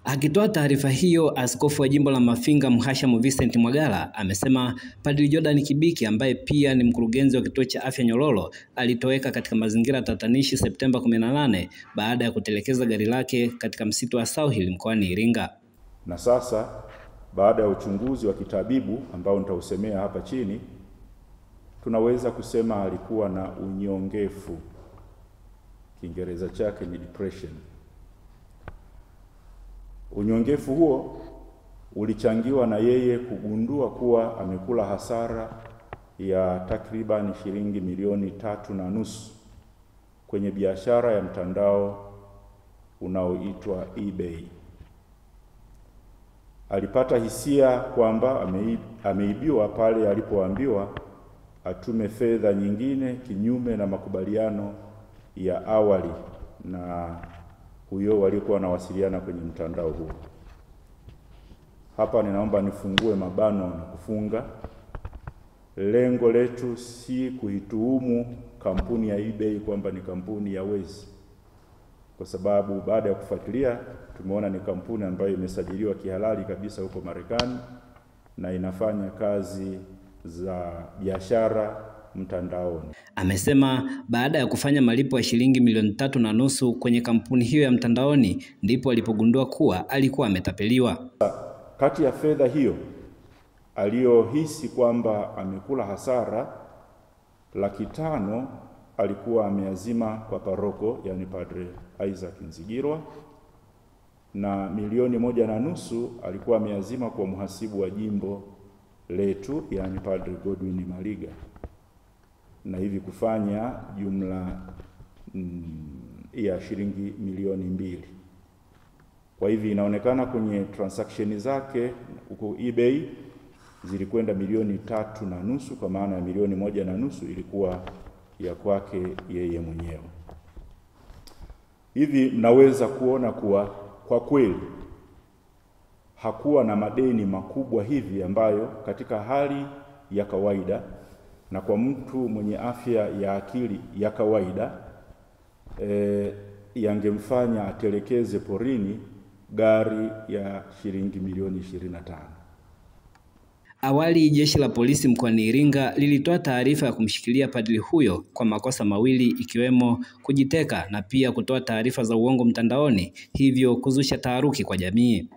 Akitoa taarifa hiyo, askofu wa jimbo la Mafinga Mhashamu Vincent Mwagala amesema Padri Jordan Kibiki ambaye pia ni mkurugenzi wa kituo cha afya Nyololo alitoweka katika mazingira tatanishi Septemba 18 baada ya kutelekeza gari lake katika msitu wa South Hill mkoani Iringa. Na sasa baada ya uchunguzi wa kitabibu ambao nitausemea hapa chini, tunaweza kusema alikuwa na unyongefu. Kiingereza chake ni depression. Unyongefu huo ulichangiwa na yeye kugundua kuwa amekula hasara ya takriban shilingi milioni 3.5 kwenye biashara ya mtandao unaoitwa eBay. Alipata hisia kwamba ameibiwa pale alipoambiwa atume fedha nyingine kinyume na makubaliano ya awali na huyo walikuwa wanawasiliana kwenye mtandao huo. Hapa ninaomba nifungue mabano na kufunga. Lengo letu si kuituhumu kampuni ya eBay kwamba ni kampuni ya wezi, kwa sababu baada ya kufuatilia tumeona ni kampuni ambayo imesajiliwa kihalali kabisa huko Marekani na inafanya kazi za biashara mtandaoni. Amesema baada ya kufanya malipo ya shilingi milioni 3.5 kwenye kampuni hiyo ya mtandaoni ndipo alipogundua kuwa alikuwa ametapeliwa. Kati ya fedha hiyo aliyohisi kwamba amekula hasara, 500,000 alikuwa ameazima kwa paroko, yani Padre Isaac Nzigirwa, na 1.5 alikuwa ameazima kwa mhasibu wa jimbo letu, yani Padre Godwin Maliga, na hivi kufanya jumla ya shilingi milioni 2. Kwa hivi inaonekana kwenye transaction zake huko eBay zilikwenda milioni 3.5, kwa maana ya milioni 1.5 ilikuwa ya kwake yeye mwenyewe. Hivi mnaweza kuona kuwa kwa kweli hakuwa na madeni makubwa hivi ambayo katika hali ya kawaida na kwa mtu mwenye afya ya akili ya kawaida yangemfanya atelekeze porini gari ya shilingi milioni 25. Awali jeshi la polisi mkoani Iringa lilitoa taarifa ya kumshikilia padri huyo kwa makosa mawili ikiwemo kujiteka na pia kutoa taarifa za uongo mtandaoni, hivyo kuzusha taharuki kwa jamii.